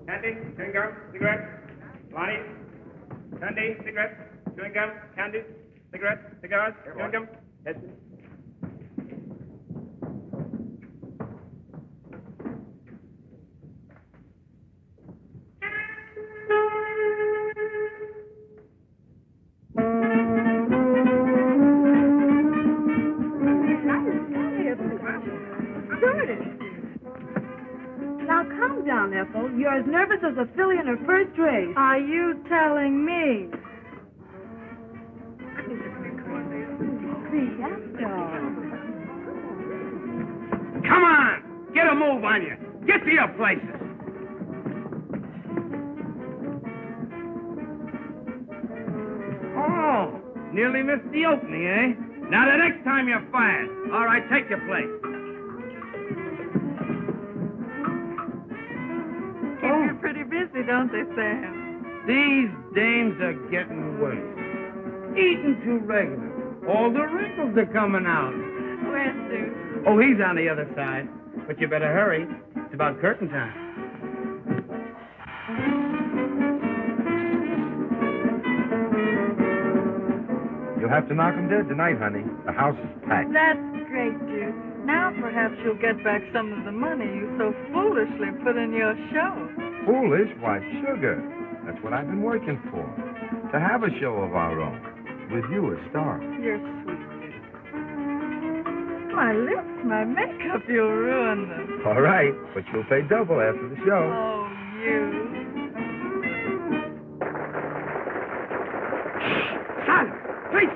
Candy, chewing gum, cigarettes. Lonnie, candy, cigarettes, chewing gum, candy, cigarettes, cigars, chewing gum. Yes. Now, calm down, Ethel. You're as nervous as a filly in her first race. Are you telling me? Come on! Get a move on you. Get to your places. Oh, nearly missed the opening, eh? Now, the next time you're fired. All right, take your place. Keep you pretty busy, don't they, Sam? These dames are getting worse. Eating too regular. All the wrinkles are coming out. Where's Sue? Oh, he's on the other side. But you better hurry. It's about curtain time. You'll have to knock 'em dead tonight, honey. The house is packed. That's great, Jude. Now perhaps you'll get back some of the money you so foolishly put in your show. Foolish? Why, sugar. That's what I've been working for. To have a show of our own. With you as star. You're sweet, Jude. My lips, my makeup, you'll ruin them. All right, but you'll pay double after the show. Oh, you. Silence! Please!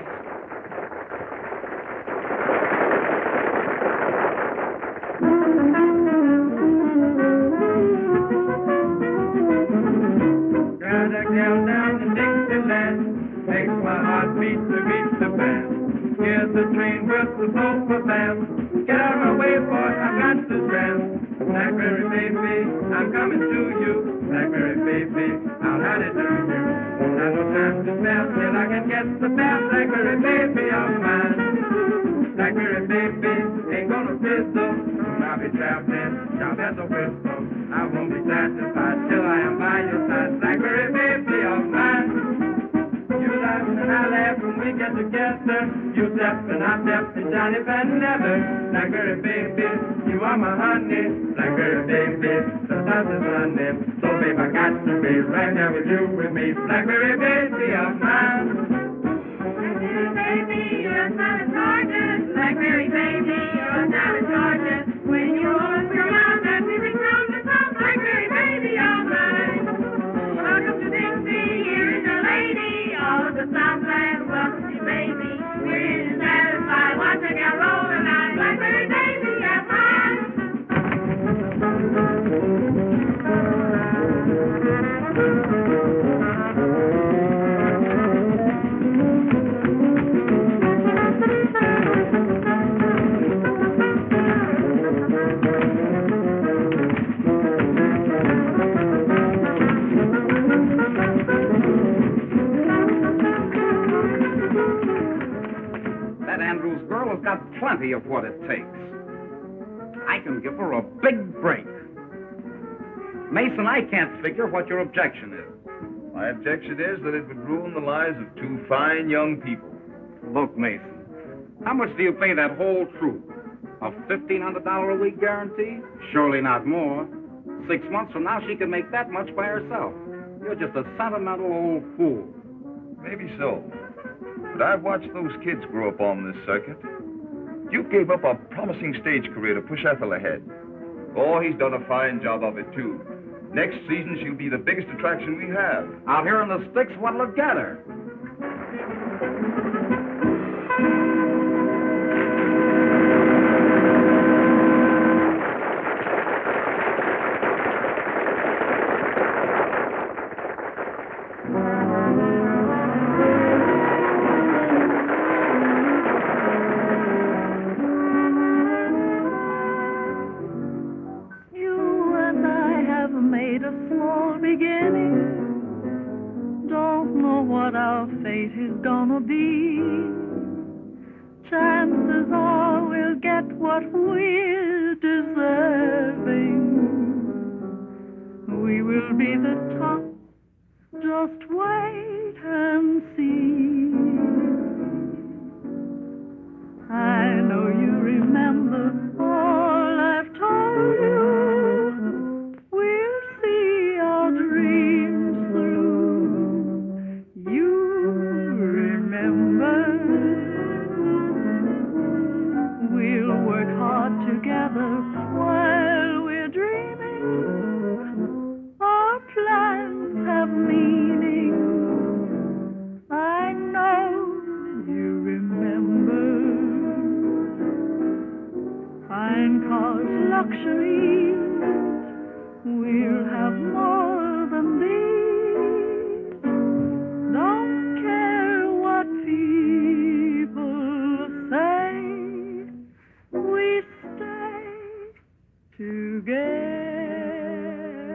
Got a gal down in Dixieland, makes my heart beat to beat the band. Here's the train whistle blow for band. Get out of my way, boy, I've got to stand. Blackberry baby, I'm coming to you. Blackberry baby, I'll hide it to you. Not no time to spare till I can get the best Blackberry baby of mine. Blackberry baby, ain't gonna fizzle. I'll be traveling, sharp as a whistle. I won't be satisfied till I am by your side. Blackberry baby of mine. You laugh and I laugh when we get together. You step and I step and Johnny Van Never. Blackberry baby, you are my honey. Blackberry baby, the sun is running. So babe, I got to be right there with you, with me. Blackberry baby of mine. Blackberry baby, you're not a sergeant. Blackberry baby, you're not a sergeant. When you open your mouth and music from the top, Blackberry baby of mine. Welcome to Dixie, here is your lady. All of the Southland, welcome to you, baby. We're here to satisfy, watch a gal roll the night. Blackberry baby of mine. That Andrews girl has got plenty of what it takes. I can give her a big break. Mason, I can't figure what your objection is. My objection is that it would ruin the lives of two fine young people. Look, Mason, how much do you pay that whole troupe? A $1,500 a week guarantee? Surely not more. 6 months from now, she can make that much by herself. You're just a sentimental old fool. Maybe so. But I've watched those kids grow up on this circuit. You gave up a promising stage career to push Ethel ahead. Oh, he's done a fine job of it, too. Next season, she'll be the biggest attraction we have. Out here in the sticks, what'll it get her?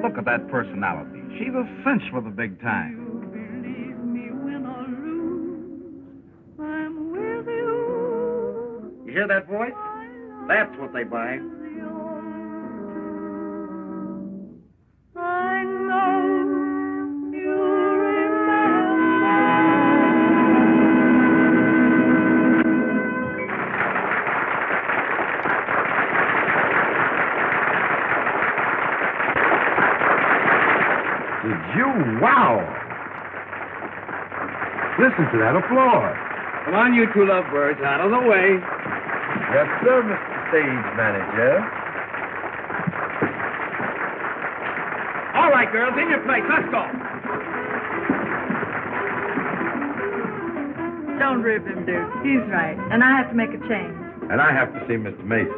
Look at that personality. She's a cinch for the big time. Believe me, win or lose, I'm with you. You hear that voice? That's what they buy. I know you remember. Did you? Wow! Listen to that applause. Come on, you two lovebirds, out of the way. Yes, sir, Mr. Stage Manager. All right, girls, in your place. Let's go. Don't rib him, Duke. He's right. And I have to make a change. And I have to see Mr. Mason.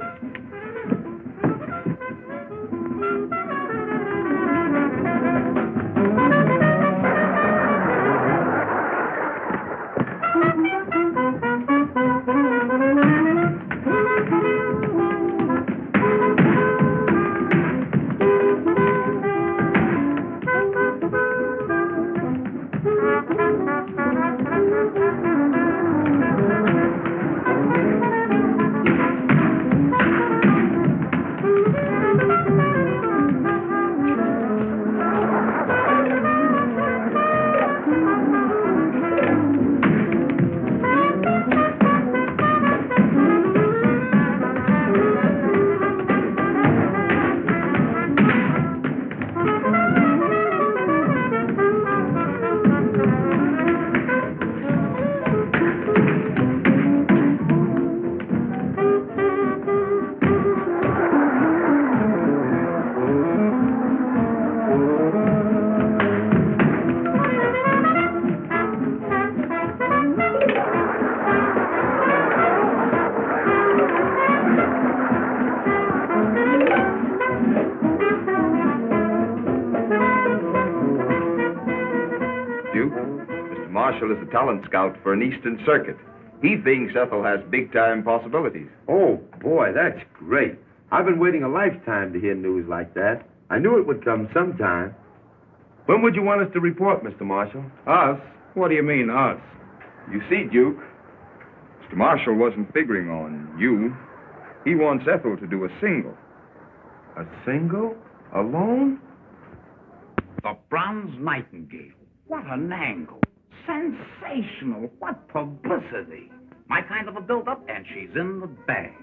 Marshall is a talent scout for an Eastern Circuit. He thinks Ethel has big-time possibilities. Oh, boy, that's great. I've been waiting a lifetime to hear news like that. I knew it would come sometime. When would you want us to report, Mr. Marshall? Us? What do you mean, us? You see, Duke, Mr. Marshall wasn't figuring on you. He wants Ethel to do a single. A single? Alone? The Bronze Nightingale. What an angle. Sensational. What publicity. My kind of a build-up, and she's in the bag.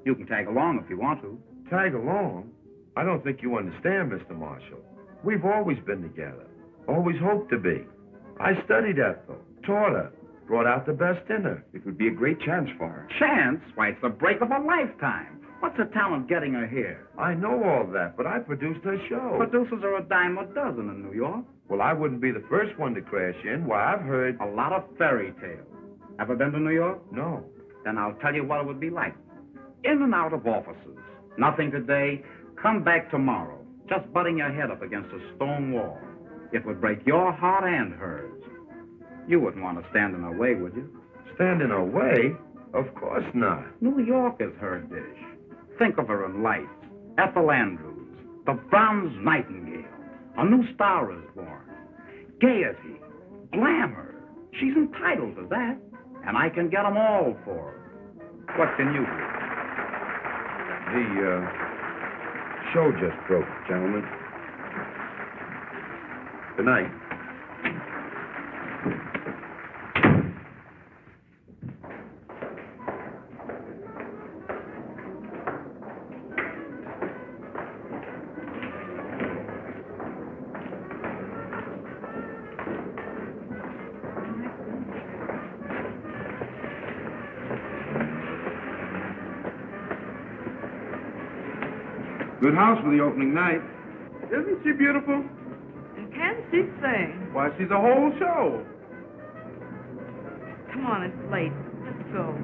You can tag along if you want to. Tag along? I don't think you understand, Mr. Marshall. We've always been together. Always hoped to be. I studied Ethel, taught her, brought out the best in her. It would be a great chance for her. Chance? Why, it's the break of a lifetime. What's the talent getting her here? I know all that, but I produced her show. Producers are a dime a dozen in New York. Well, I wouldn't be the first one to crash in. Why, I've heard... A lot of fairy tales. Ever been to New York? No. Then I'll tell you what it would be like. In and out of offices. Nothing today. Come back tomorrow. Just butting your head up against a stone wall. It would break your heart and hers. You wouldn't want to stand in her way, would you? Stand in her way? Of course not. New York is her dish. Think of her in lights. Ethel Andrews, the bronze nightingale. A new star is born. Gaiety, glamour. She's entitled to that. And I can get them all for her. What can you do? The show just broke, gentlemen. Good night. Good house for the opening night. Isn't she beautiful? And can she sing? Why, she's a whole show. Come on, it's late. Let's go.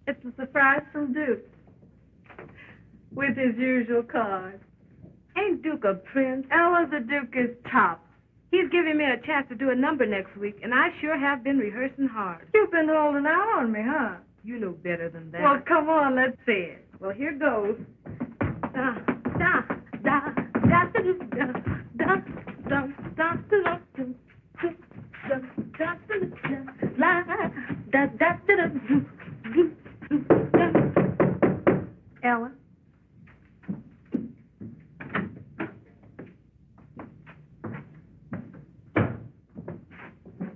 It's a surprise from Duke. With his usual card. Ain't Duke a prince? Ella, the Duke is top. He's giving me a chance to do a number next week, and I sure have been rehearsing hard. You've been holding out on me, huh? You know better than that. Well, come on, let's see it. Well, here goes. Da, da, da, da, da, da, da, da, da, da, Ella?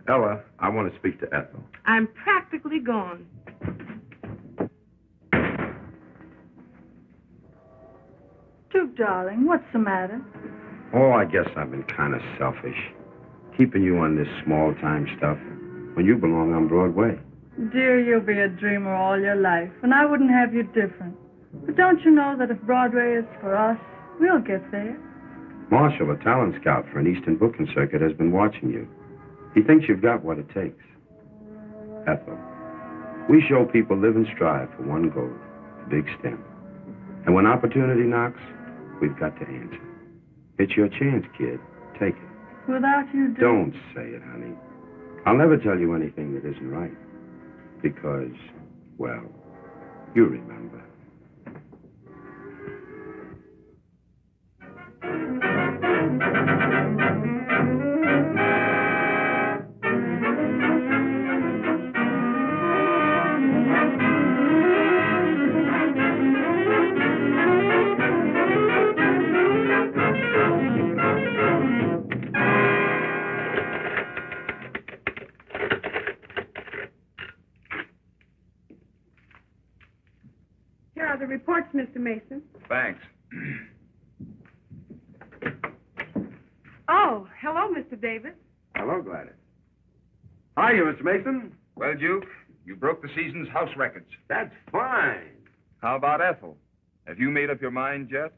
Ella, I want to speak to Ethel. I'm practically gone. Duke, darling, what's the matter? Oh, I guess I've been kind of selfish. Keeping you on this small-time stuff when you belong on Broadway. Dear, you'll be a dreamer all your life, and I wouldn't have you different. But don't you know that if Broadway is for us, we'll get there? Marshall, a talent scout for an Eastern booking circuit, has been watching you. He thinks you've got what it takes. Ethel, we show people live and strive for one goal, a big stem. And when opportunity knocks, we've got to answer. It's your chance, kid. Take it. Without you, Duke... Don't say it, honey. I'll never tell you anything that isn't right. Because, well, you remember. Here are the reports, Mr. Mason. Thanks. Oh, hello, Mr. Davis. Hello, Gladys. Hi, you, Mr. Mason. Well, Duke, you broke the season's house records. That's fine. How about Ethel? Have you made up your mind yet?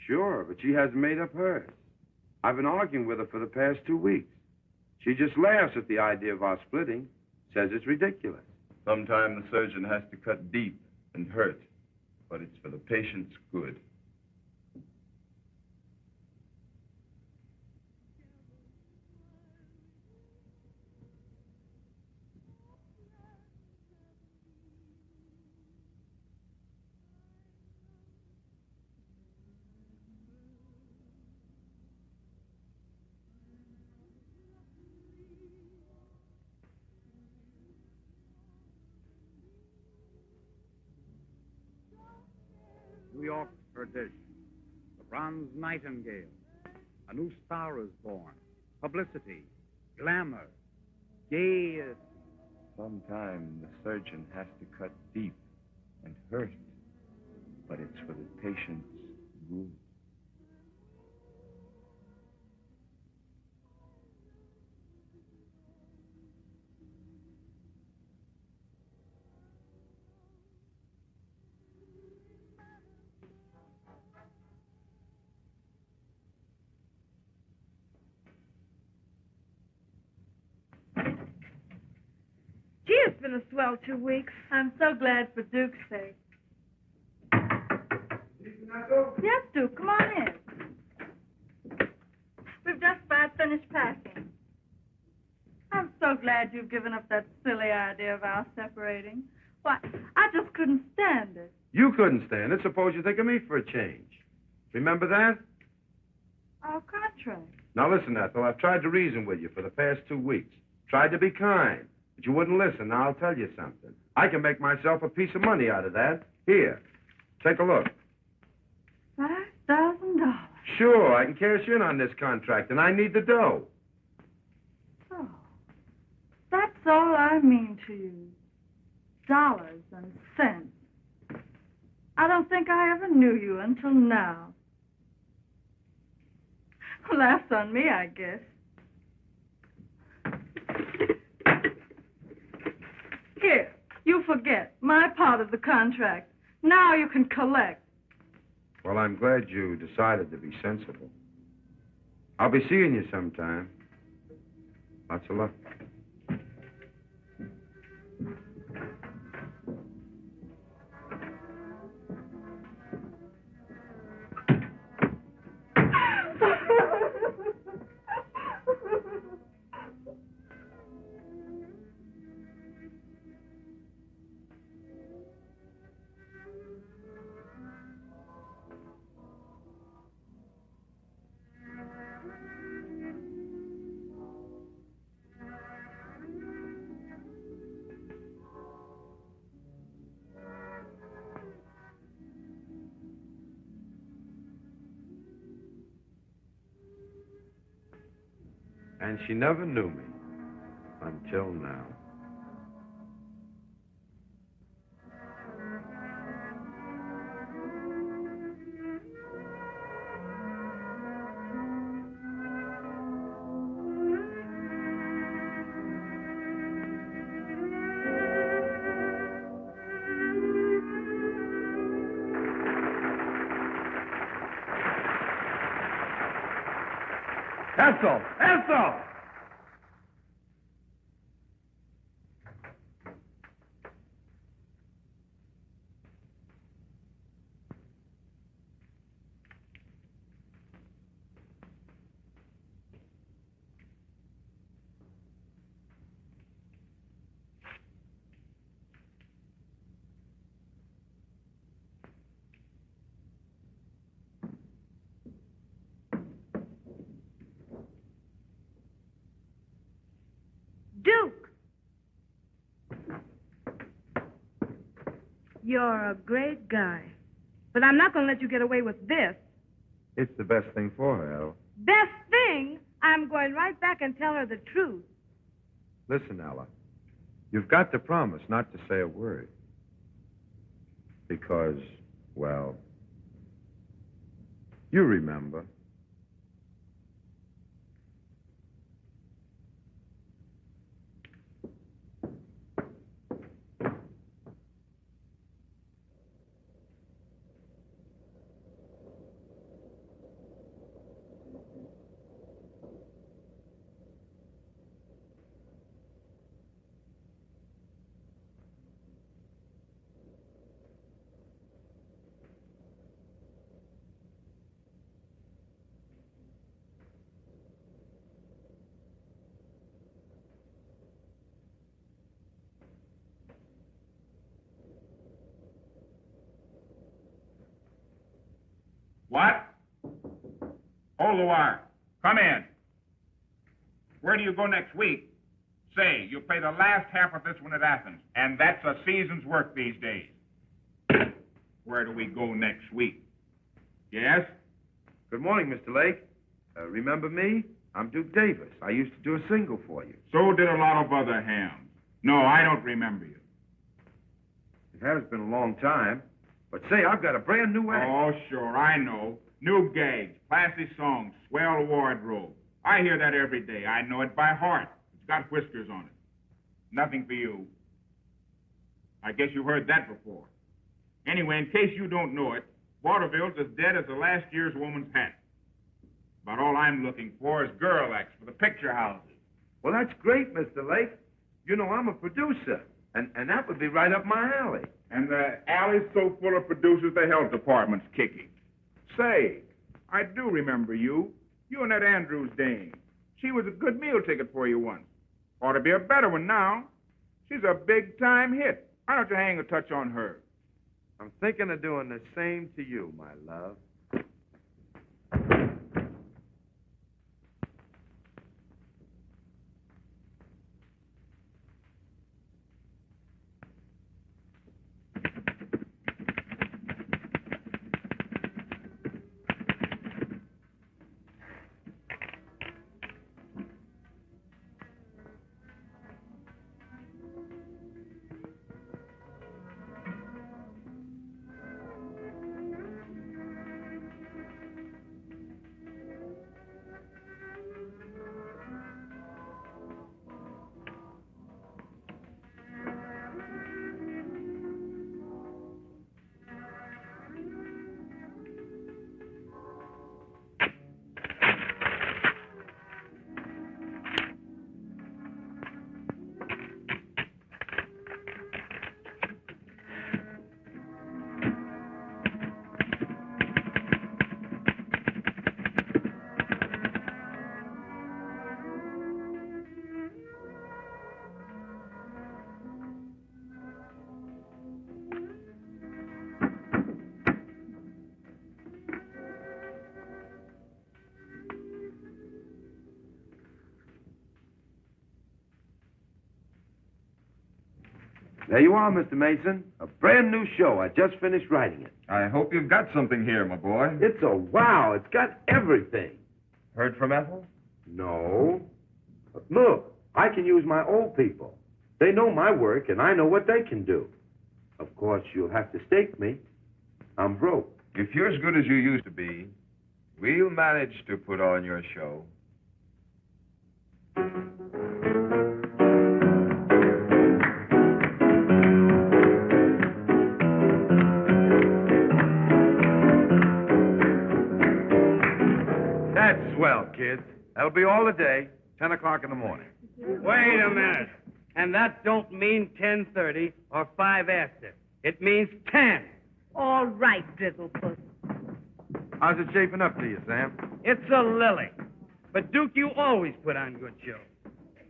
Sure, but she hasn't made up hers. I've been arguing with her for the past 2 weeks. She just laughs at the idea of our splitting, says it's ridiculous. Sometimes the surgeon has to cut deep and hurt, but it's for the patient's good. New York tradition. The bronze nightingale. A new star is born. Publicity, glamour, gaiety. Sometime the surgeon has to cut deep and hurt, but it's for the patient's good. Gee, it's been a swell 2 weeks. I'm so glad for Duke's sake. Yes, Duke, come on in. We've just about finished packing. I'm so glad you've given up that silly idea of our separating. Why, I just couldn't stand it. You couldn't stand it. Suppose you think of me for a change. Remember that? Our contract. Now listen, Ethel, I've tried to reason with you for the past 2 weeks. Tried to be kind, but you wouldn't listen. Now I'll tell you something. I can make myself a piece of money out of that. Here, take a look. $5,000. Sure, I can cash in on this contract, and I need the dough. So, that's all I mean to you. Dollars and cents. I don't think I ever knew you until now. Laughs on me, I guess. Here, you forget my part of the contract. Now you can collect. Well, I'm glad you decided to be sensible. I'll be seeing you sometime. Lots of luck. And she never knew me until now. Ethel! Ethel! Duke! You're a great guy. But I'm not going to let you get away with this. It's the best thing for her, Ella. Best thing, I'm going right back and tell her the truth. Listen, Ella. You've got to promise not to say a word. Because, well, you remember. What? Hold the wire. Come in. Where do you go next week? Say, you play the last half of this one at Athens, and that's a season's work these days. where do we go next week? Yes? Good morning, Mr. Lake. Remember me? I'm Duke Davis. I used to do a single for you. So did a lot of other hams. No, I don't remember you. It has been a long time. But say, I've got a brand new act. Oh, sure, I know. New gags, classy songs, swell wardrobe. I hear that every day. I know it by heart. It's got whiskers on it. Nothing for you. I guess you heard that before. Anyway, in case you don't know it, Waterville's as dead as the last year's woman's hat. About all I'm looking for is girl acts for the picture houses. Well, that's great, Mr. Lake. You know, I'm a producer, and that would be right up my alley. And the alley's so full of producers, the health department's kicking. Say, I do remember you. You and that Andrews dame. She was a good meal ticket for you once. Ought to be a better one now. She's a big-time hit. Why don't you hang a touch on her? I'm thinking of doing the same to you, my love. There you are, Mr. Mason. A brand new show. I just finished writing it. I hope you've got something here, my boy. It's a wow. It's got everything. Heard from Ethel? No. But look, I can use my old people. They know my work, and I know what they can do. Of course, you'll have to stake me. I'm broke. If you're as good as you used to be, we'll manage to put on your show. That's swell, kids. That'll be all the day, 10 o'clock in the morning. Wait a minute. And that don't mean 10:30 or 5 after. It means 10. All right, Drizzlepuss. How's it shaping up to you, Sam? It's a lily. But, Duke, you always put on good shows.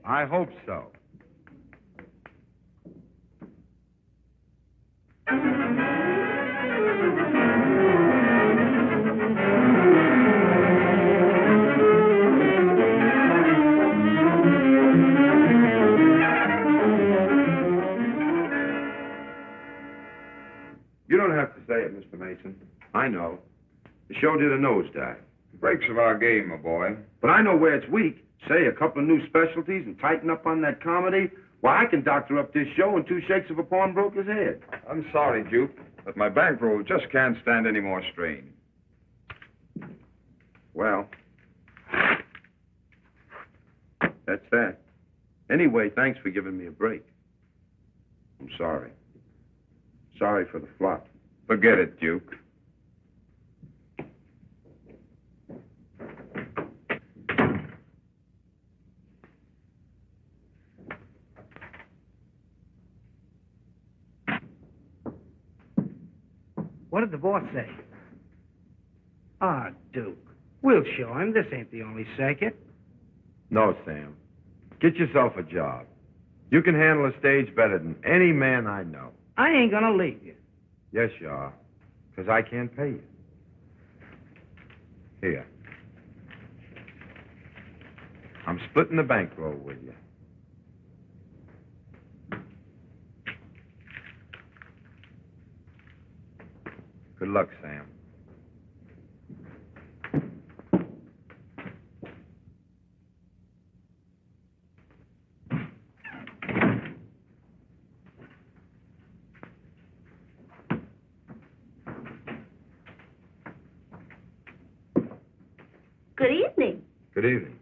I hope so. You don't have to say it, Mr. Mason. I know. The show did a nosedive. Breaks of our game, my boy. But I know where it's weak. Say, a couple of new specialties and tighten up on that comedy. Why, I can doctor up this show in 2 shakes of a pawnbroker's head. I'm sorry, Duke, but my bankroll just can't stand any more strain. Well, that's that. Anyway, thanks for giving me a break. I'm sorry. Sorry for the flop. Forget it, Duke. What did the boss say? Ah, Duke. We'll show him. This ain't the only circuit. No, Sam. Get yourself a job. You can handle a stage better than any man I know. I ain't gonna leave you. Yes, you are. Because I can't pay you. Here. I'm splitting the bankroll with you. Good luck, Sam. Good evening. Good evening.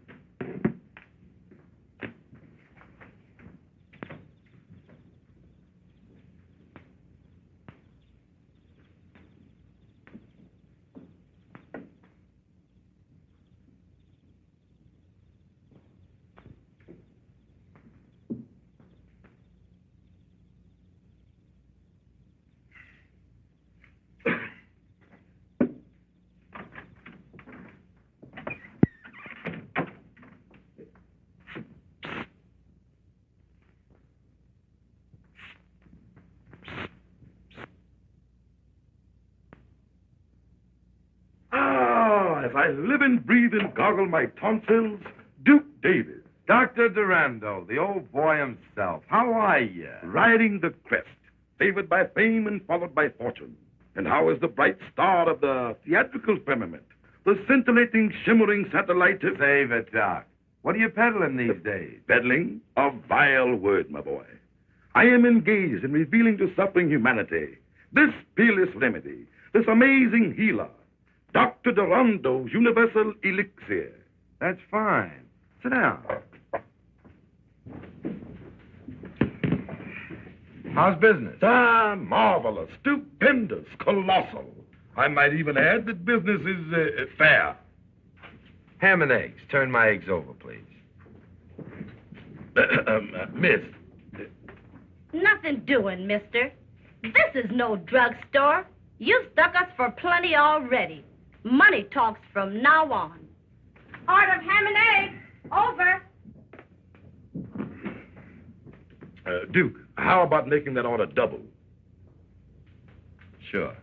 As I live and breathe and goggle my tonsils, Duke Davis, Dr. Dorando, the old boy himself. How are you? riding the crest, favored by fame and followed by fortune. And how is the bright star of the theatrical firmament, the scintillating, shimmering satellite? Save it, Doc. What are you peddling these days? Peddling? A vile word, my boy. I am engaged in revealing to suffering humanity this peerless remedy, this amazing healer, Dr. Dorando's universal elixir. That's fine. Sit down. How's business? Marvelous, stupendous, colossal. I might even add that business is fair. Ham and eggs. Turn my eggs over, please. Miss. Nothing doing, mister. This is no drugstore. You've stuck us for plenty already. Money talks from now on. Order of ham and eggs. Over. Duke, how about making that order double? Sure.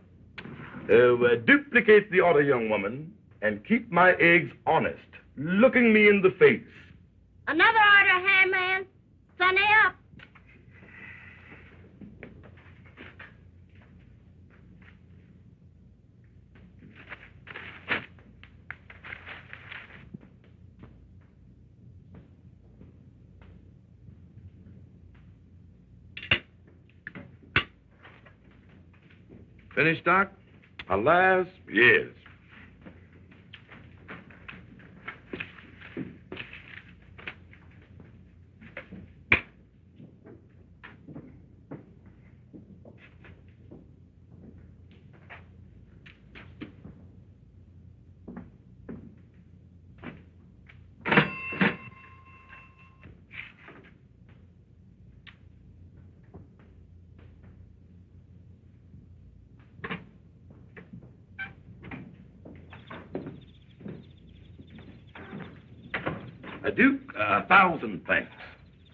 Duplicate the order, young woman, and keep my eggs honest, looking me in the face. Another order, ham man. Sunny up. Finished, Doc? Alas, yes. Duke, 1,000 thanks.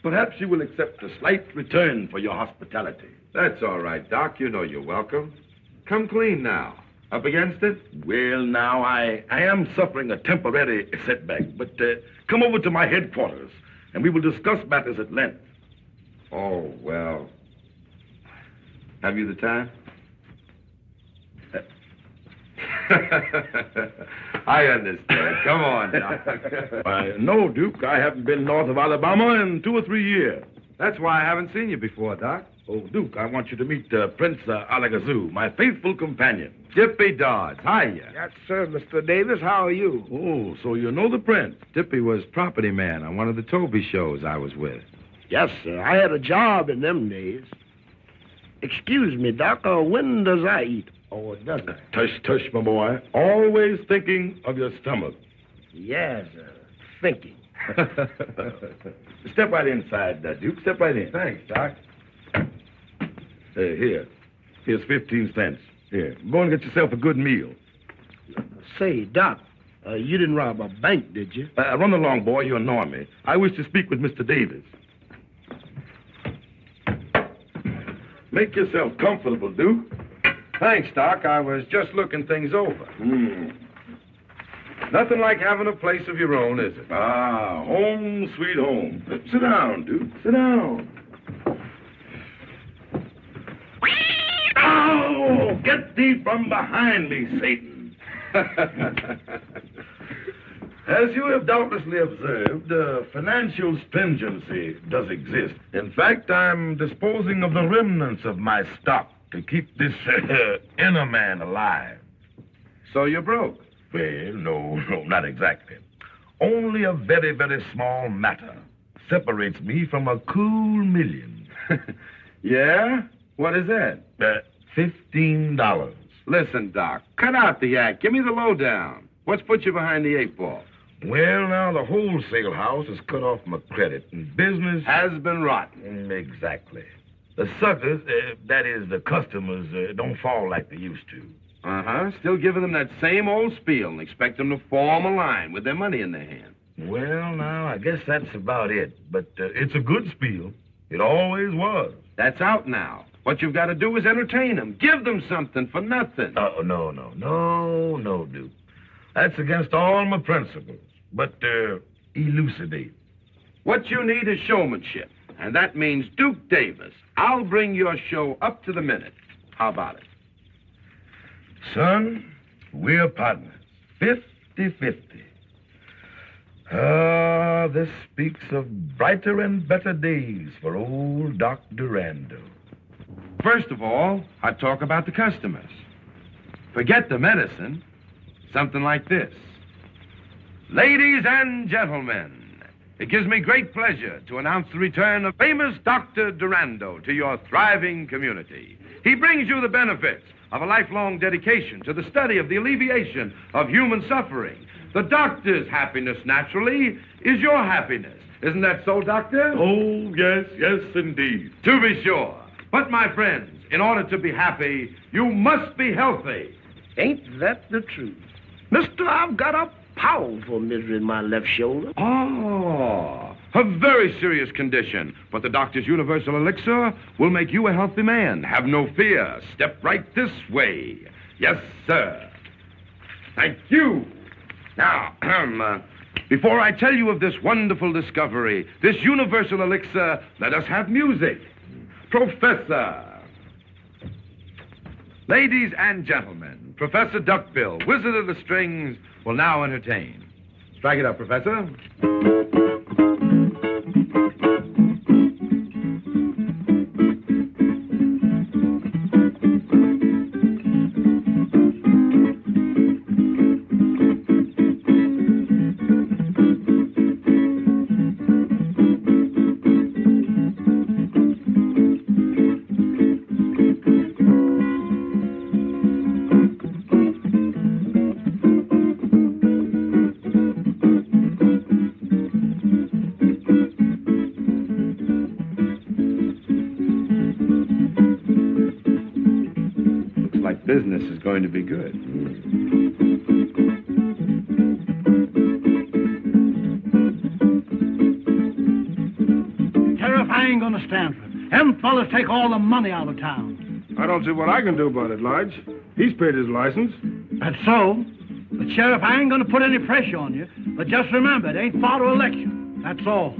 Perhaps you will accept a slight return for your hospitality. That's all right, Doc. You know you're welcome. Come clean now. Up against it? Well, now, I am suffering a temporary setback, but come over to my headquarters, and we will discuss matters at length. Oh, well. Have you the time? I understand. Come on, Doc. No, Duke. I haven't been north of Alabama in 2 or 3 years. That's why I haven't seen you before, Doc. Oh, Duke, I want you to meet Prince Alakazoo, my faithful companion. Dippy Dodds. Hiya. Yes, sir, Mr. Davis. How are you? Oh, so you know the prince. Dippy was property man on one of the Toby shows I was with. Yes, sir. I had a job in them days. Excuse me, Doc. When does I eat? Or doesn't I? Tush, tush, my boy. Always thinking of your stomach. Yes, sir. Thinking. Step right inside, Duke. Step right in. Thanks, Doc. Here. Here's 15 cents. Here. Go and get yourself a good meal. Say, Doc, you didn't rob a bank, did you? Run along, boy. You annoy me. I wish to speak with Mr. Davis. Make yourself comfortable, Duke. Thanks, Doc. I was just looking things over. Nothing like having a place of your own, is it? Ah, home, sweet home. Sit down, Duke. Sit down. Oh, get Get thee from behind me, Satan. As you have doubtlessly observed, financial stringency does exist. In fact, I'm disposing of the remnants of my stock to keep this inner man alive. So you're broke? Well, no, not exactly. Only a very, very small matter separates me from a cool million. Yeah? What is that? $15. Listen, Doc, cut out the act. Give me the lowdown. What's put you behind the 8 ball? Well, now, the wholesale house has cut off my credit, and business has been rotten. Exactly. The suckers, that is, the customers, don't fall like they used to. Uh-huh. Still giving them that same old spiel and expect them to form a line with their money in their hand. Well, now, I guess that's about it. But it's a good spiel. It always was. That's out now. What you've got to do is entertain them. Give them something for nothing. Oh, no, Duke. That's against all my principles. But, elucidate. What you need is showmanship. And that means Duke Davis. I'll bring your show up to the minute. How about it? Son, we're partners. 50-50. Ah, this speaks of brighter and better days for old Doc Dorando. First of all, I talk about the customers. Forget the medicine. Something like this. Ladies and gentlemen, it gives me great pleasure to announce the return of famous Dr. Dorando to your thriving community. He brings you the benefits of a lifelong dedication to the study of the alleviation of human suffering. The doctor's happiness, naturally, is your happiness. Isn't that so, Doctor? Oh, yes, indeed. To be sure. But, my friends, in order to be happy, you must be healthy. Ain't that the truth? Mister, I've got a powerful misery in my left shoulder. Oh, a very serious condition. But the doctor's universal elixir will make you a healthy man. Have no fear. Step right this way. Yes, sir. Thank you. Now, before I tell you of this wonderful discovery, this universal elixir, let us have music. Professor. Ladies and gentlemen, Professor Duckbill, Wizard of the Strings, will now entertain. Strike it up, Professor. Business is going to be good. Sheriff, I ain't gonna stand for it. Them fellas take all the money out of town. I don't see what I can do about it, Lodge. He's paid his license. That's so. But, Sheriff, I ain't gonna put any pressure on you. But just remember, it ain't far to election. That's all.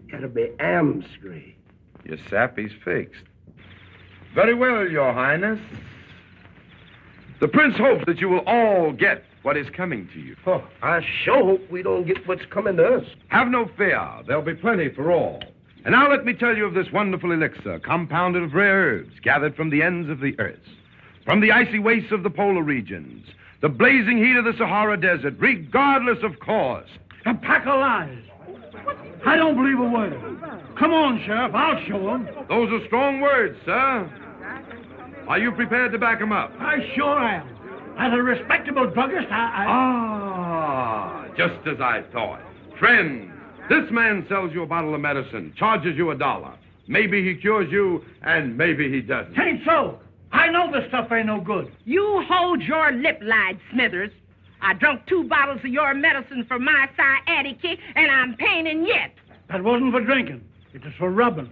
Gotta be Amsbury. Your sappy's fixed. Very well, Your Highness. The Prince hopes that you will all get what is coming to you. Oh, I sure hope we don't get what's coming to us. Have no fear. There'll be plenty for all. And now let me tell you of this wonderful elixir, compounded of rare herbs gathered from the ends of the earth, from the icy wastes of the polar regions, the blazing heat of the Sahara Desert, regardless of cost. A pack of lies. I don't believe a word of it. Come on, Sheriff, I'll show them. Those are strong words, sir. Are you prepared to back them up? I sure am. As a respectable druggist, Ah, just as I thought. Friend, this man sells you a bottle of medicine, charges you $1. Maybe he cures you, and maybe he doesn't. Tain't so. I know this stuff ain't no good. You hold your lip, lied Smithers. I drunk 2 bottles of your medicine for my sciatica, and I'm paining yet. That wasn't for drinking. It was for rubbing.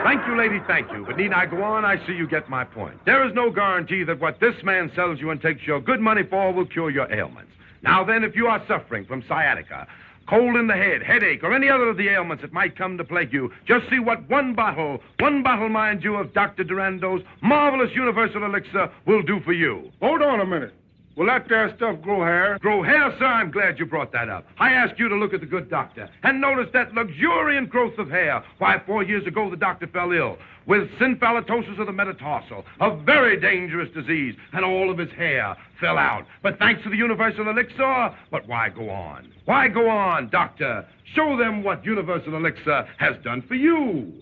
Thank you, lady, thank you. But need I go on? I see you get my point. There is no guarantee that what this man sells you and takes your good money for will cure your ailments. Now then, if you are suffering from sciatica, cold in the head, headache, or any other of the ailments that might come to plague you, just see what one bottle, mind you, of Dr. Dorando's marvelous universal elixir will do for you. Hold on a minute. Will that there stuff grow hair? Grow hair, sir? I'm glad you brought that up. I asked you to look at the good doctor and notice that luxuriant growth of hair. Why, 4 years ago, the doctor fell ill with synphallatosis of the metatarsal, a very dangerous disease, and all of his hair fell out. But thanks to the universal elixir, but why go on? Why go on, doctor? Show them what universal elixir has done for you.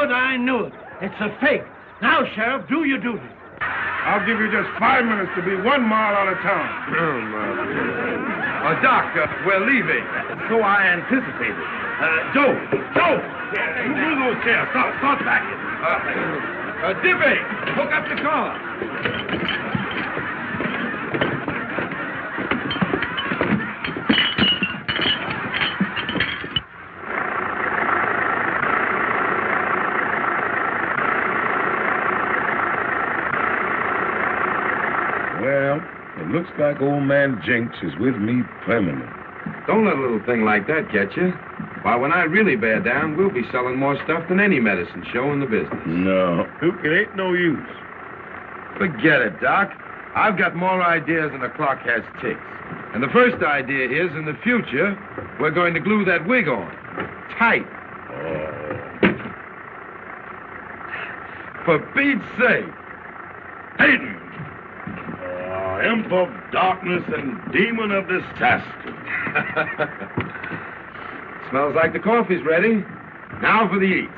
I knew it. It's a fake. Now, Sheriff, do your duty. I'll give you just 5 minutes to be 1 mile out of town. Doc, we're leaving. So I anticipated. Joe! You move those chairs. Start back. Dippy, hook up the collar. Well, it looks like old man Jinx is with me permanent. Don't let a little thing like that get you. Why, when I really bear down, we'll be selling more stuff than any medicine show in the business. No, it ain't no use. Forget it, Doc. I've got more ideas than the clock has ticks. And the first idea is, in the future, we're going to glue that wig on. Tight. For Pete's sake. Hayden! Imp of darkness and demon of disaster. Smells like the coffee's ready. Now for the eats.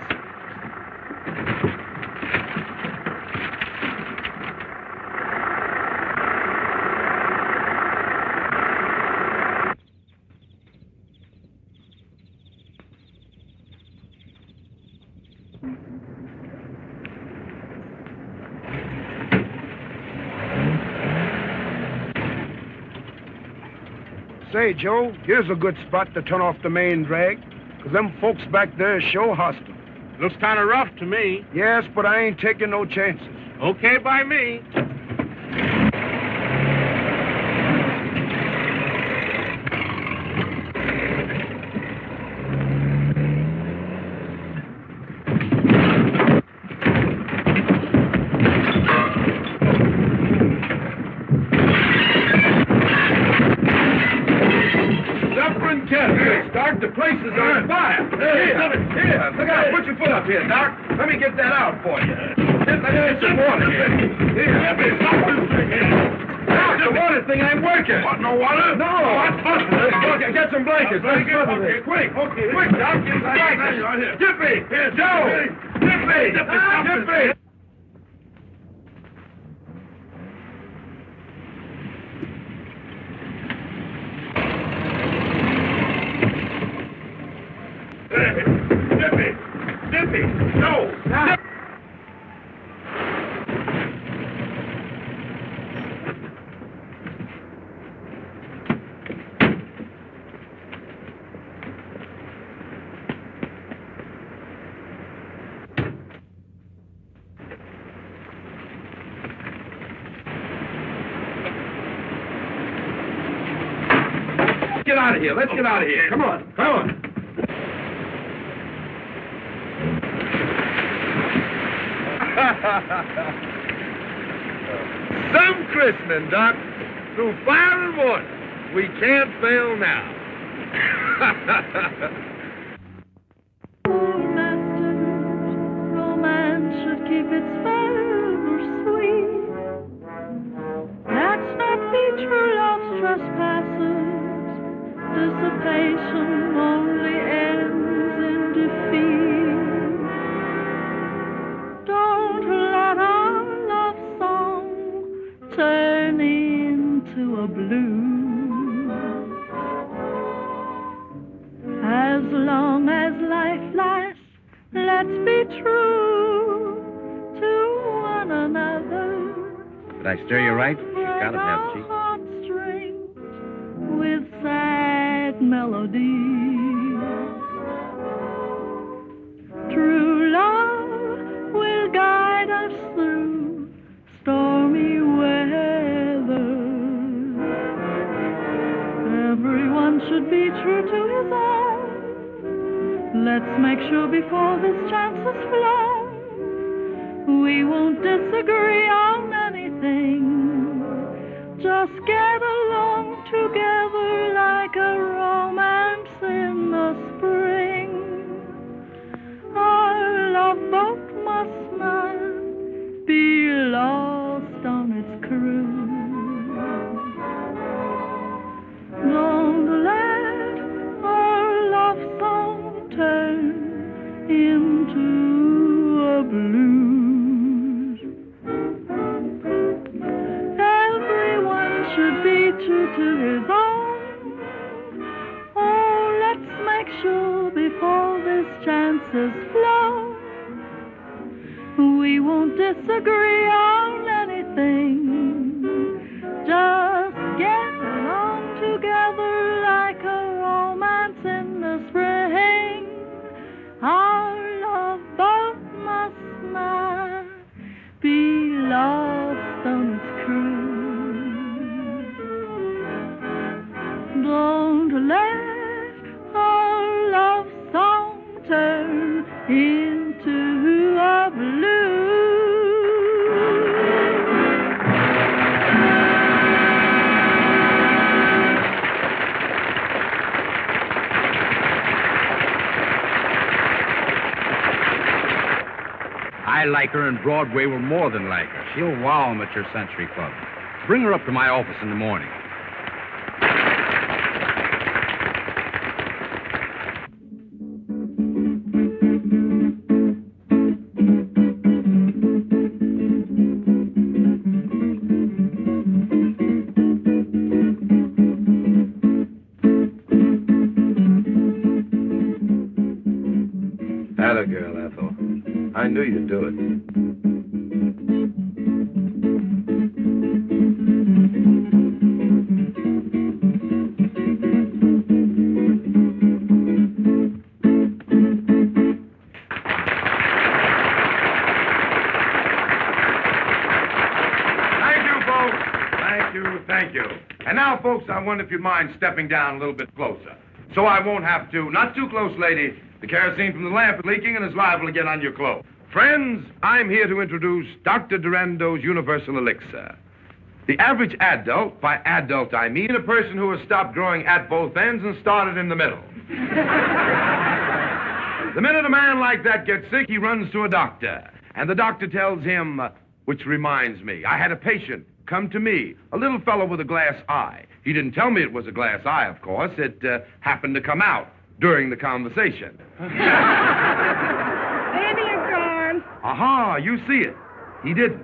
Say, Joe, here's a good spot to turn off the main drag, 'cause them folks back there show hostile. Looks kind of rough to me. Yes, but I ain't taking no chances. Okay by me. The place is on fire. Here, look out. Put your foot up here, Doc. Let me get that out for you. Let me get some water here. Here, stop this thing here. Doc, the water thing ain't working. What, no water? No. What's busted? Get some blankets. Let's go here. Quick. Okay. Quick, Doc. Get some blankets. Dippy. Here, Joe. Dippy. Dippy! No! Get out of here. Let's get out of here. Come on. Some christening, Doc. Through fire and water. We can't fail now. Romance should keep its flavor sweet. a blue. As long as life lasts, let's be true to one another. Did I stir you right? She's got it, hasn't she? Heartstrings with sad melodies. True love will guide us through stormy weather. Everyone should be true to his own. Let's make sure before this chance has flown, we won't disagree on anything. Just get along together like a romance in the spring. Our love boat must not be lost on its cruise. Don't let our love song turn into a blues. Everyone should be true to his own. Oh, let's make sure before this chance is flown, we won't disagree on anything. Just get along together like a romance in the spring. Our love boat must not be lost on its cruise. Don't let our love song turn into a blues. I like her, and Broadway will more than like her. She'll wow 'em at your Century Club. Bring her up to my office in the morning. Atta girl, Ethel. I knew you'd do it. Thank you. And now, folks, I wonder if you'd mind stepping down a little bit closer. So I won't have to. Not too close, lady. The kerosene from the lamp is leaking and is liable to get on your clothes. Friends, I'm here to introduce Dr. Dorando's Universal Elixir. The average adult, by adult I mean a person who has stopped growing at both ends and started in the middle. The minute a man like that gets sick, he runs to a doctor. And the doctor tells him, which reminds me, I had a patient come to me, a little fellow with a glass eye. He didn't tell me it was a glass eye, of course. It happened to come out during the conversation. Baby, you're gone. Aha, you see it. He didn't.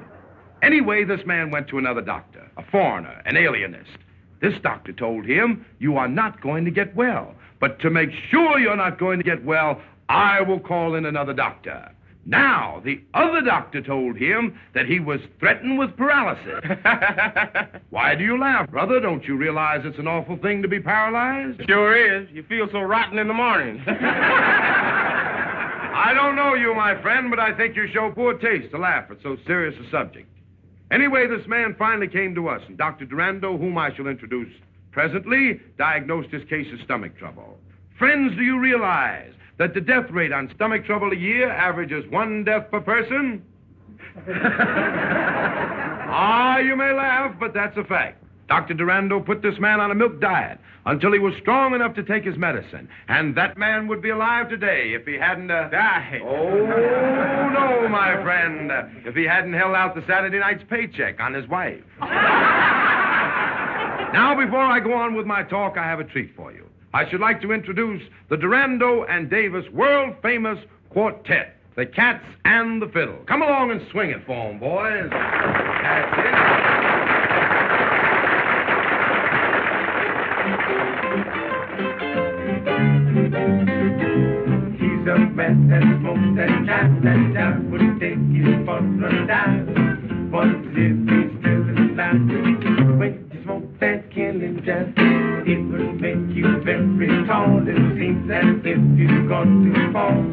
Anyway, this man went to another doctor, a foreigner, an alienist. This doctor told him, you are not going to get well. But to make sure you're not going to get well, I will call in another doctor. Now, the other doctor told him that he was threatened with paralysis. Why do you laugh, brother? Don't you realize it's an awful thing to be paralyzed? Sure is. You feel so rotten in the morning. I don't know you, my friend, but I think you show poor taste to laugh at so serious a subject. Anyway, this man finally came to us, and Dr. Dorando, whom I shall introduce presently, diagnosed his case of stomach trouble. Friends, do you realize that the death rate on stomach trouble a year averages 1 death per person? You may laugh, but that's a fact. Dr. Dorando put this man on a milk diet until he was strong enough to take his medicine. And that man would be alive today if he hadn't... died. Oh, no, my friend. If he hadn't held out the Saturday night's paycheck on his wife. Now, before I go on with my talk, I have a treat for you. I should like to introduce the Dorando and Davis world-famous quartet, the Cats and the Fiddle. Come along and swing it for 'em, boys. That's it. time that job would take you for a dime. What if he's still alive? When you smoke that killing jive, it will make you very tall. It seems as if you're going to fall.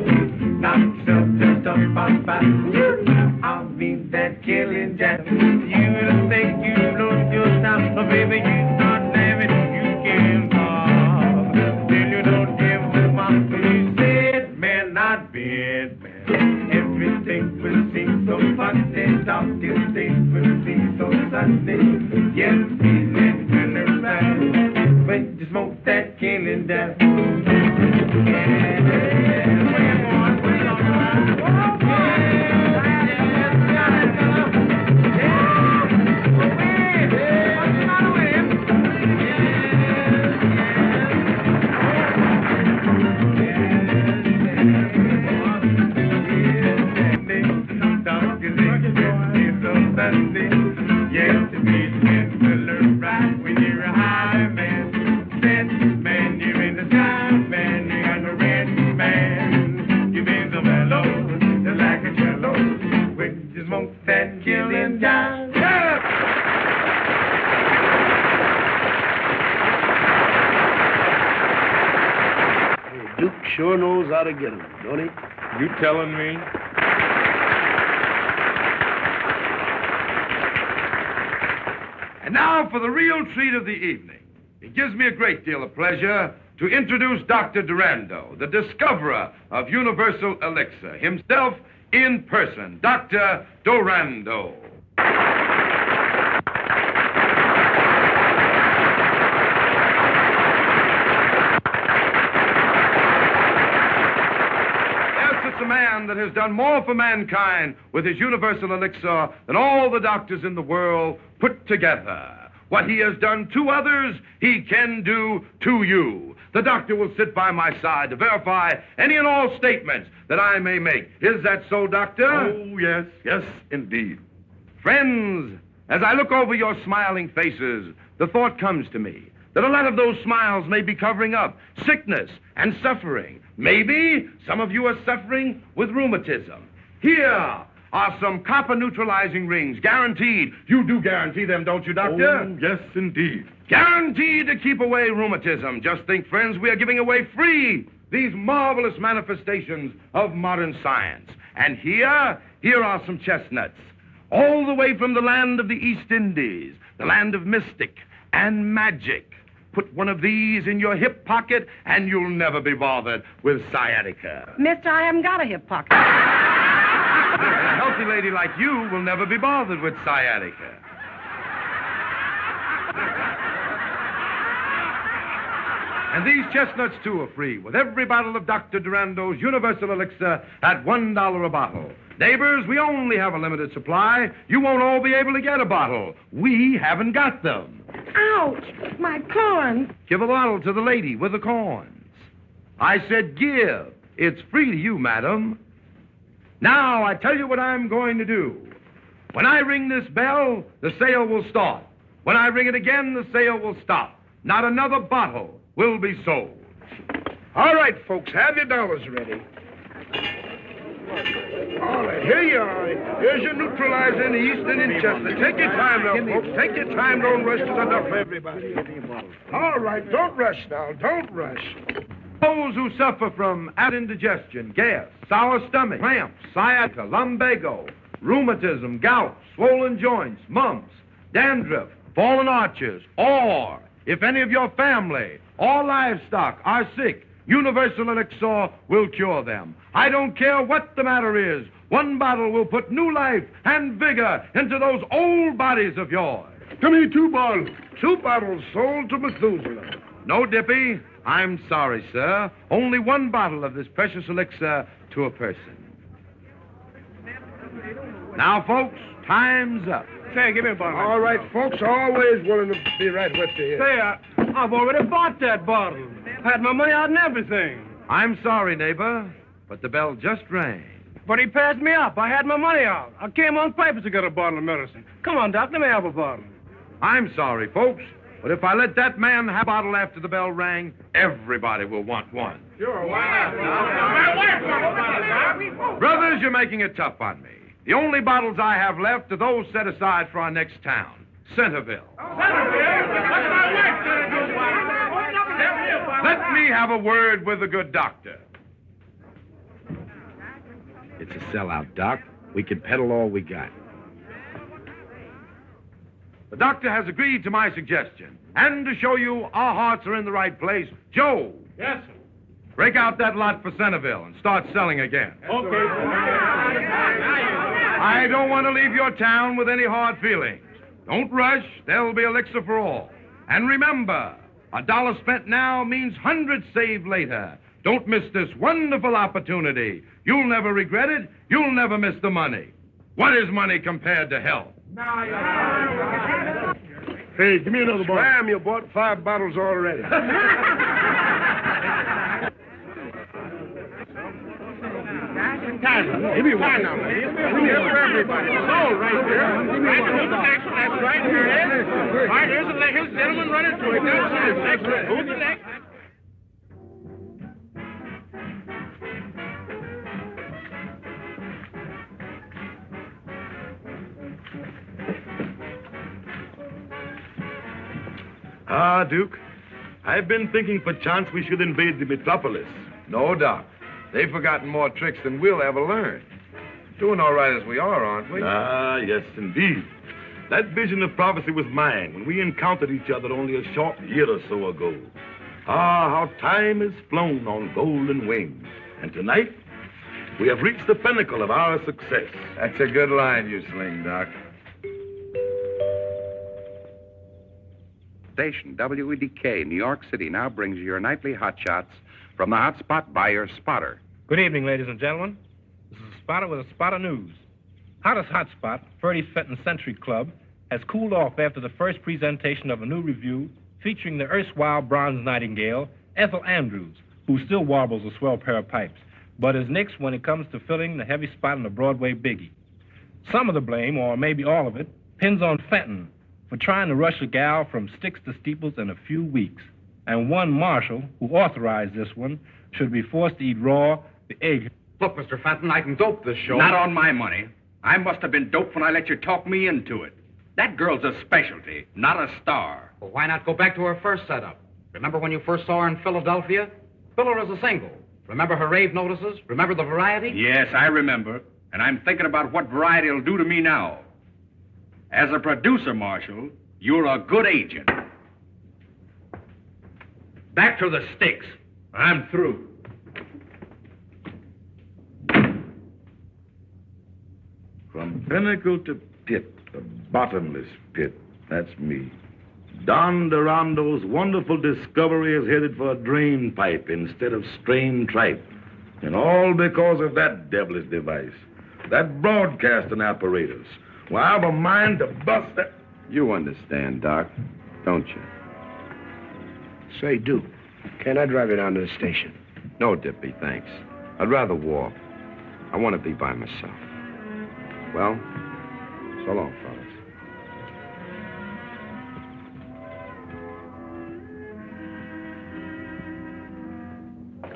Knock yourself just up on by. I mean that killing jive. You will think you know your time, but baby, you not living. You can't fall. Till you don't give them up. You said, man, not bad, man. Everything will seem so funny. Darkest days will seem so sunny. Yes, feeling feeling right. When you smoke that killing jive. Duke sure knows how to get him, don't he? You telling me? And now for the real treat of the evening. It gives me a great deal of pleasure to introduce Dr. Dorando, the discoverer of universal elixir, himself in person, Dr. Dorando. It's a man that has done more for mankind with his universal elixir than all the doctors in the world put together. What he has done to others, he can do to you. The doctor will sit by my side to verify any and all statements that I may make. Is that so, Doctor? Oh, yes, yes, indeed. Friends, as I look over your smiling faces, the thought comes to me that a lot of those smiles may be covering up sickness and suffering. Maybe some of you are suffering with rheumatism. Here are some copper neutralizing rings, guaranteed. You do guarantee them, don't you, Doctor? Oh, yes, indeed. Guaranteed to keep away rheumatism. Just think, friends, we are giving away free these marvelous manifestations of modern science. And here are some chestnuts, all the way from the land of the East Indies, the land of mystic and magic. Put one of these in your hip pocket, and you'll never be bothered with sciatica. Mister, I haven't got a hip pocket. And a healthy lady like you will never be bothered with sciatica. And these chestnuts, too, are free, with every bottle of Dr. Dorando's Universal Elixir at $1 a bottle. Neighbors, we only have a limited supply. You won't all be able to get a bottle. We haven't got them. Ouch! My corn. Give a bottle to the lady with the corns. I said give. It's free to you, madam. Now, I tell you what I'm going to do. When I ring this bell, the sale will start. When I ring it again, the sale will stop. Not another bottle will be sold. All right, folks, have your dollars ready. All right, here you are. Here's your neutralizer in the East Indian chestnut. Take your time now, folks. Take your time. Don't rush. There's enough for everybody. All right, don't rush now. Don't rush. Those who suffer from indigestion, gas, sour stomach, cramps, sciatica, lumbago, rheumatism, gout, swollen joints, mumps, dandruff, fallen arches, or if any of your family or livestock are sick, Universal Elixir will cure them. I don't care what the matter is. One bottle will put new life and vigor into those old bodies of yours. Give me 2 bottles. 2 bottles sold to Methuselah. No, Dippy. I'm sorry, sir. Only 1 bottle of this precious elixir to a person. Now, folks, time's up. Say, give me a bottle. All right, folks, always willing to be right with you. Say, I've already bought that bottle. Had my money out and everything. I'm sorry, neighbor, but the bell just rang. But he passed me up. I had my money out. I came on purpose to get a bottle of medicine. Come on, Doc, let me have a bottle. I'm sorry, folks, But if I let that man have a bottle after the bell rang, everybody will want one. Sure, why not? Brothers, you're making it tough on me. The only bottles I have left are those set aside for our next town, Centerville. Let me have a word with the good doctor. It's a sellout, Doc. We can peddle all we got. The doctor has agreed to my suggestion. And to show you our hearts are in the right place, Joe. Yes, sir. Break out that lot for Centerville and start selling again. Okay. I don't want to leave your town with any hard feelings. Don't rush. There'll be elixir for all. And remember, $1 spent now means hundreds saved later. Don't miss this wonderful opportunity. You'll never regret it. You'll never miss the money. What is money compared to health? Hey, give me another bottle. Scram, you bought 5 bottles already. Give me one now, man. Give me for everybody. Oh, right there. Right there. That's right. Here it is. All right, here's the gentleman running through it. That's it. Who's the next? Ah, Duke, I've been thinking perchance we should invade the metropolis. No, Doc. They've forgotten more tricks than we'll ever learn. Doing all right as we are, aren't we? Ah, yes, indeed. That vision of prophecy was mine when we encountered each other only a short year or so ago. Ah, how time has flown on golden wings. And tonight, we have reached the pinnacle of our success. That's a good line you sling, Doc. Station WEDK, New York City, now brings you your nightly hot shots from the hot spot buyer Spotter. Good evening, ladies and gentlemen. This is Spotter with a spot of news. Hottest hot spot, 35th Century Club, has cooled off after the first presentation of a new review featuring the erstwhile bronze nightingale, Ethel Andrews, who still warbles a swell pair of pipes, but is nixed when it comes to filling the heavy spot in the Broadway biggie. Some of the blame, or maybe all of it, pins on Fenton for trying to rush a gal from sticks to steeples in a few weeks. And one marshal, who authorized this one, should be forced to eat raw the egg. Look, Mr. Fenton, I can dope this show. Not on my money. I must have been doped when I let you talk me into it. That girl's a specialty, not a star. Well, why not go back to her first setup? Remember when you first saw her in Philadelphia? Fill her as a single. Remember her rave notices? Remember the variety? Yes, I remember. And I'm thinking about what variety will do to me now. As a producer, Marshal, you're a good agent. Back to the sticks. I'm through. From pinnacle to pit, the bottomless pit, that's me. Doc Dorando's wonderful discovery is headed for a drain pipe instead of strained tripe. And all because of that devilish device, that broadcasting apparatus. Well, I've a mind to bust that. You understand, Doc, don't you? Say, Duke, can I drive you down to the station? No, Dippy, thanks. I'd rather walk. I want to be by myself. Well, so long, fellas.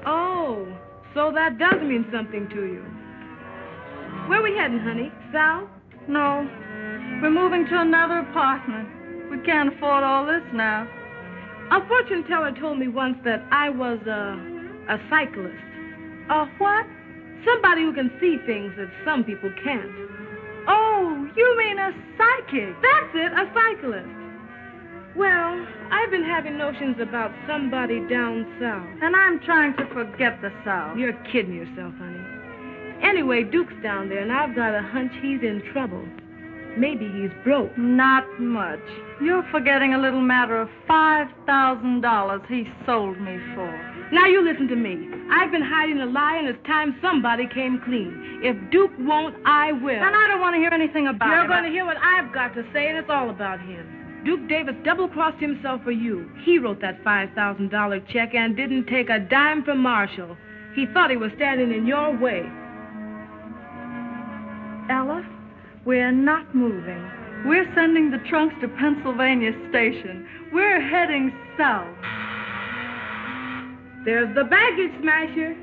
Oh, so that does mean something to you. Where we heading, honey? South? No. We're moving to another apartment. We can't afford all this now. A fortune teller told me once that I was a cyclist. A what? Somebody who can see things that some people can't. Oh, you mean a psychic? That's it, a cyclist. Well, I've been having notions about somebody down south. And I'm trying to forget the South. You're kidding yourself, honey. Anyway, Duke's down there, and I've got a hunch he's in trouble. Maybe he's broke. Not much. You're forgetting a little matter of $5,000 he sold me for. Now you listen to me. I've been hiding a lie, and it's time somebody came clean. If Duke won't, I will. And I don't want to hear anything about it. You're going to hear what I've got to say, and it's all about him. Duke Davis double-crossed himself for you. He wrote that $5,000 check and didn't take a dime from Marshall. He thought he was standing in your way. Ella, we're not moving. We're sending the trunks to Pennsylvania Station. We're heading south. There's the baggage smasher.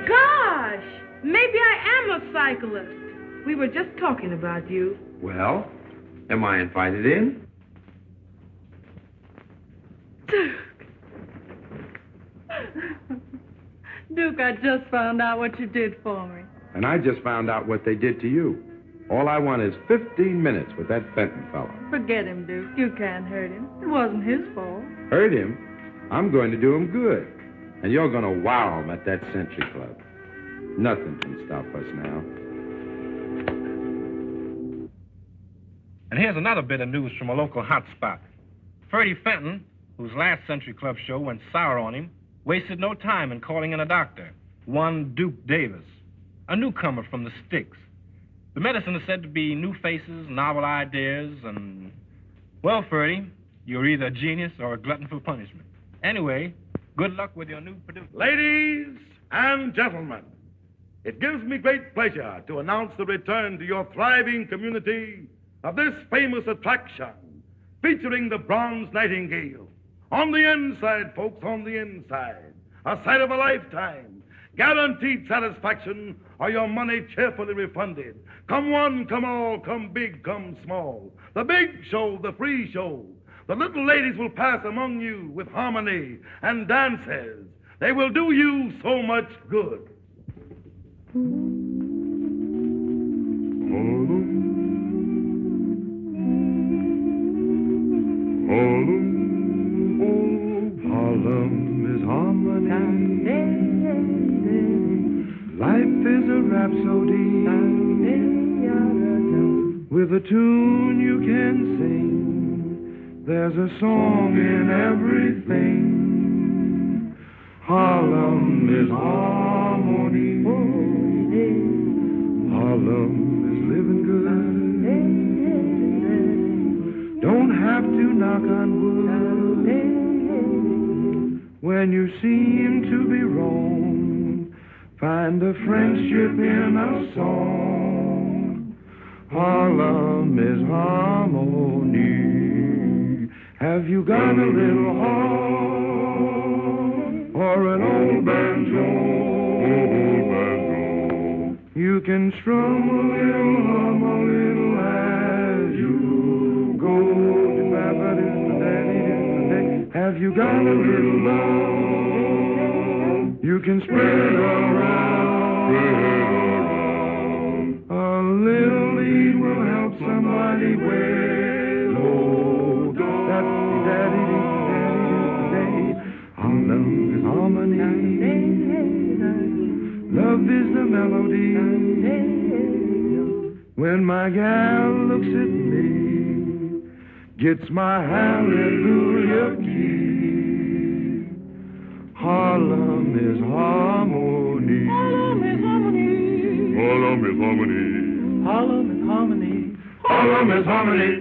Gosh, maybe I am a cyclist. We were just talking about you. Well, am I invited in? Duke, I just found out what you did for me. And I just found out what they did to you. All I want is 15 minutes with that Fenton fella. Forget him, Duke. You can't hurt him. It wasn't his fault. Hurt him? I'm going to do him good. And you're going to wow him at that Century Club. Nothing can stop us now. And here's another bit of news from a local hotspot. Ferdy Fenton, whose last Century Club show went sour on him, wasted no time in calling in a doctor, one Duke Davis, a newcomer from the sticks. The medicine is said to be new faces, novel ideas, and... Well, Ferdy, you're either a genius or a glutton for punishment. Anyway, good luck with your new producer. Ladies and gentlemen, it gives me great pleasure to announce the return to your thriving community of this famous attraction featuring the Bronze Nightingale. On the inside, folks, on the inside. A sight of a lifetime. Guaranteed satisfaction or your money cheerfully refunded. Come one, come all, come big, come small. The big show, the free show. The little ladies will pass among you with harmony and dances. They will do you so much good. Harlem is harmony. Life is a rhapsody with a tune you can sing. There's a song in everything. Harlem is harmony. Harlem is living good. Don't have to knock on wood when you seem to be wrong. Find a friendship in a song. Harlem is harmony. Have you got a little heart or an old banjo? You can strum a little, hum a little as you go. Have you got a little love you can spread around? A little lead will help somebody way low. Daddy. Harlem is harmony. Love is the melody. When my gal looks at me, gets my hallelujah key. Harlem is harmony. Harlem is harmony. Harlem is harmony. Harlem is harmony. Harlem is harmony.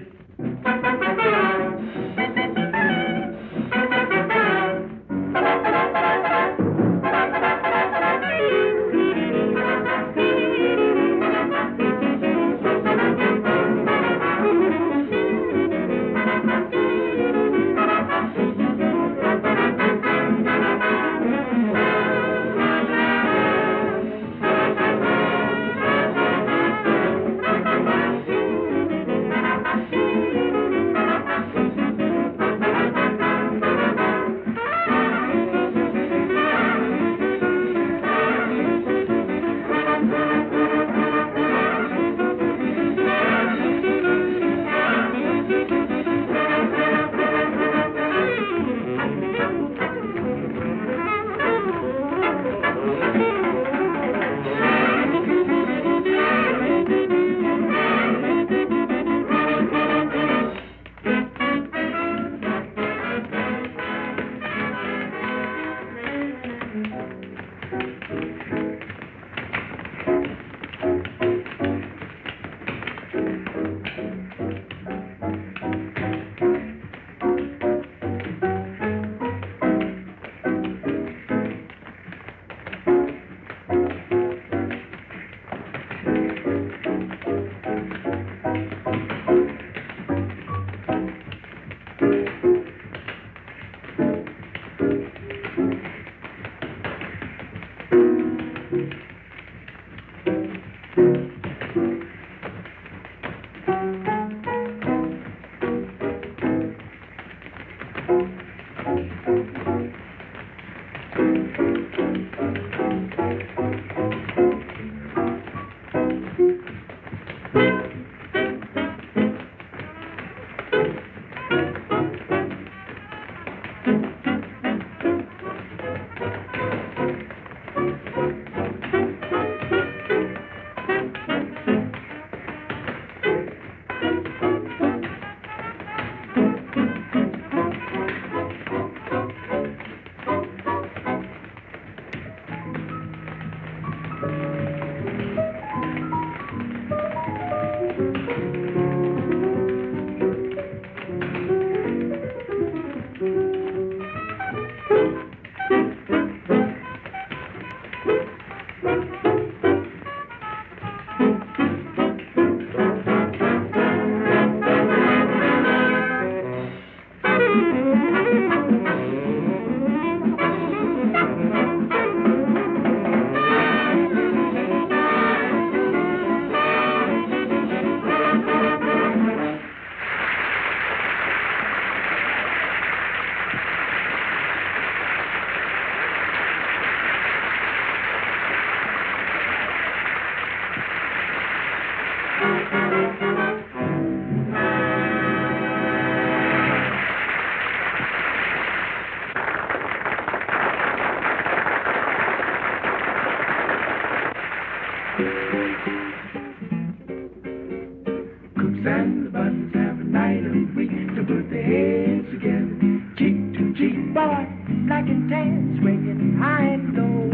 Cooks and the buttons have a night of week to put their heads together, cheek to cheek, boy, black and tan, swinging high and low.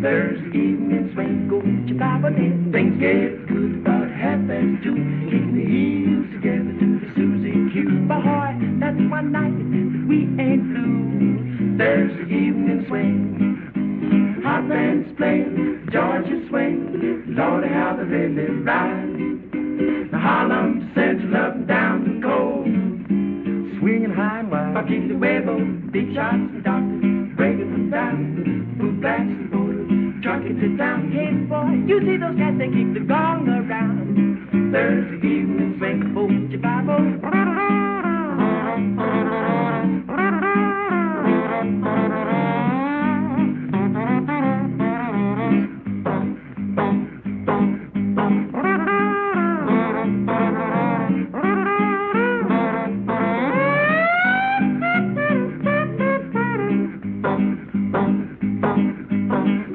Thursday evening swing, go with your Bible in. Things get good about 2:30, keeping the heels together to the Susie Q. Boy, that's one night we ain't blue. Thursday evening swing, hot bands playing, Georgia swing, Lordy, how they really ride. The Harlem Central up and down the coast, swinging high and wide. Bucky the Huevo, big shots and doctors, breaking them down. Boot blacks and borders, trucking it down. Hey boy, you see those cats that kick the gong around. Thursday evening swing, hold your Bible.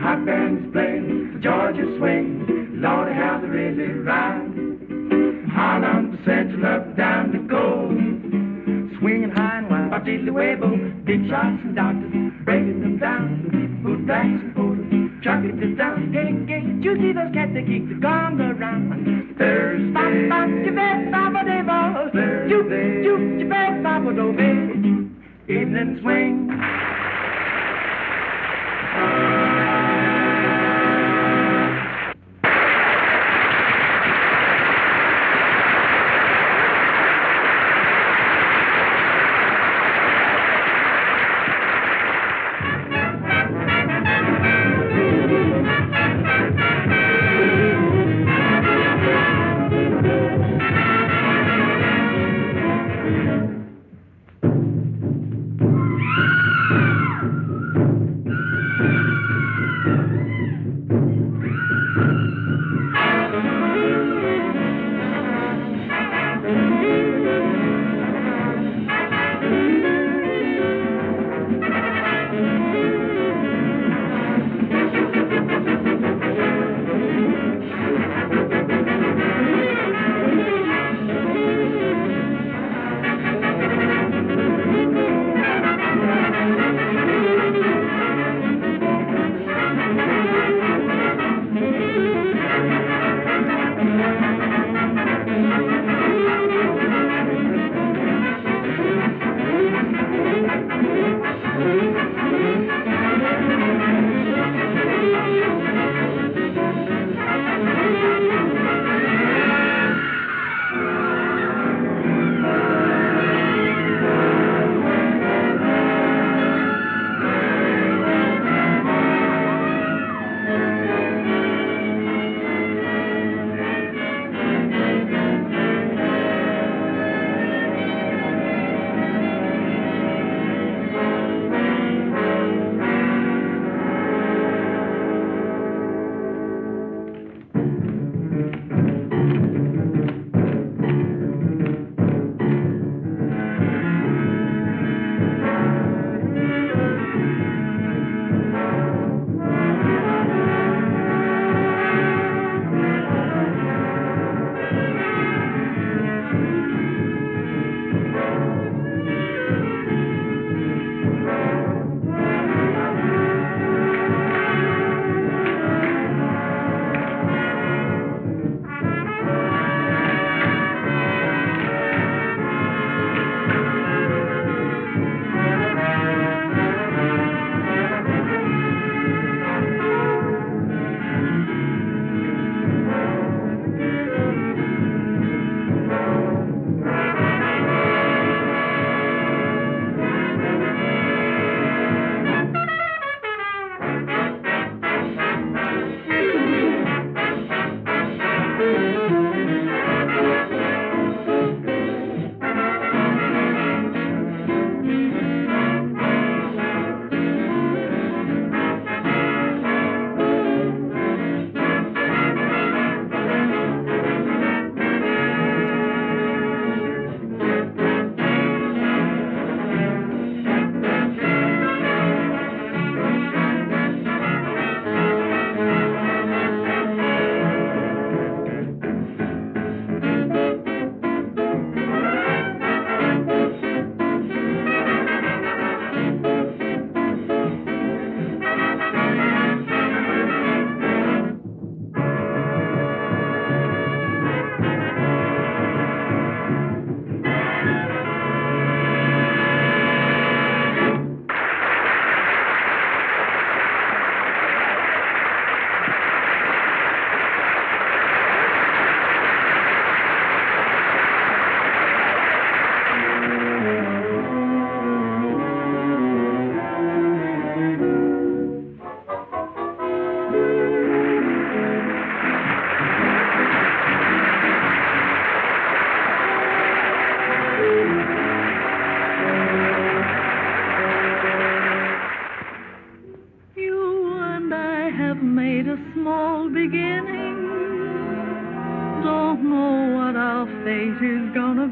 Hot bands playing, Georgia swing, Lordy, how they really ride. Harlem Central up and down the coast, swinging high and wide. Bucky the Huevo, big shots and doctors, breaking them down. Boot blacks and borders, trucking it down. Hey, you see those cats that kick the gong around. Thursday, evening swing.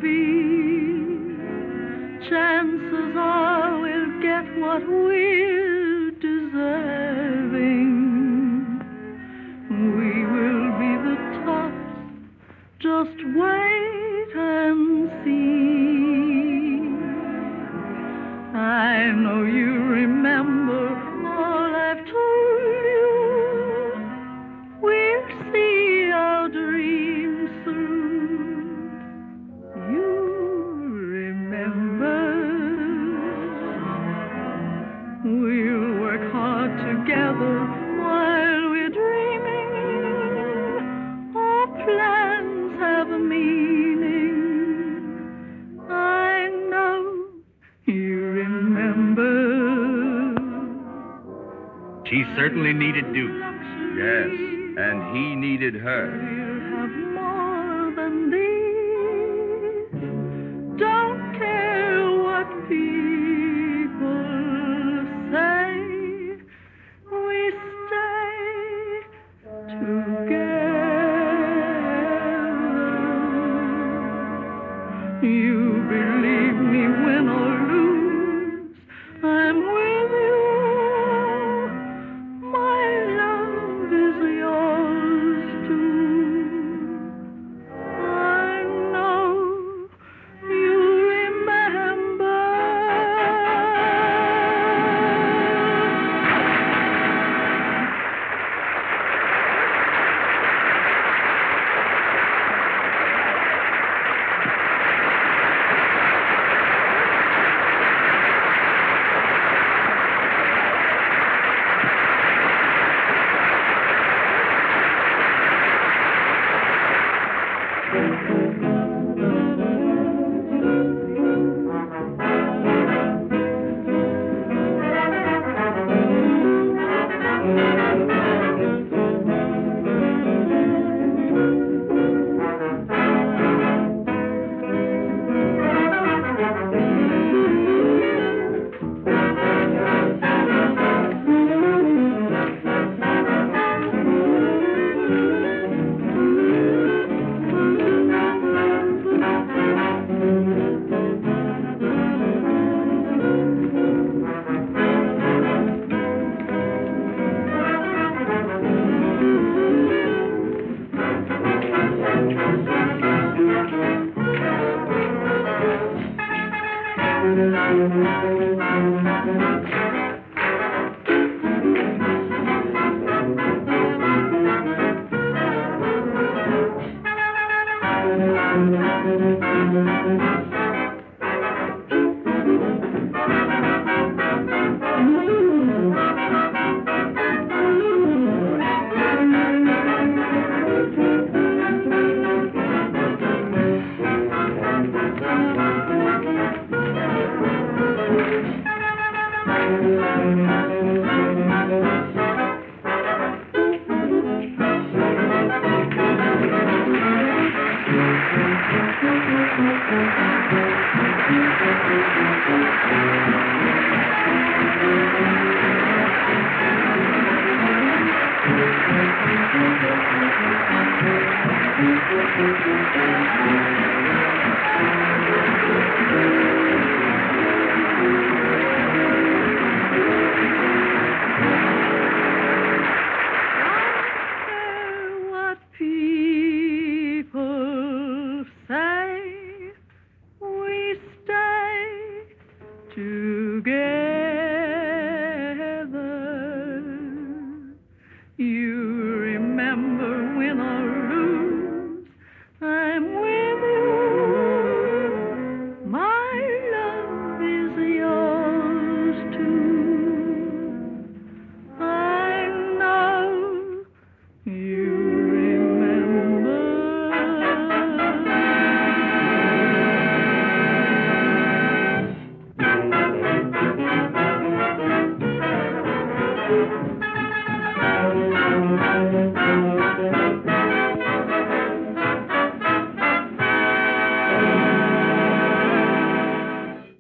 be. Chances are we'll get what we're deserving. We will be the tops, just wait and see. I know you remember all I've told you. We'll see our dreams through. You remember. We'll work hard together while we're dreaming. Our plans have a meaning. I know you remember. She certainly needed Duke. Yes, and he needed her. We'll have more than these. Don't care what people say. We stay together. You believe me, win or lose, I'm with you. My love is yours too. I know you remember.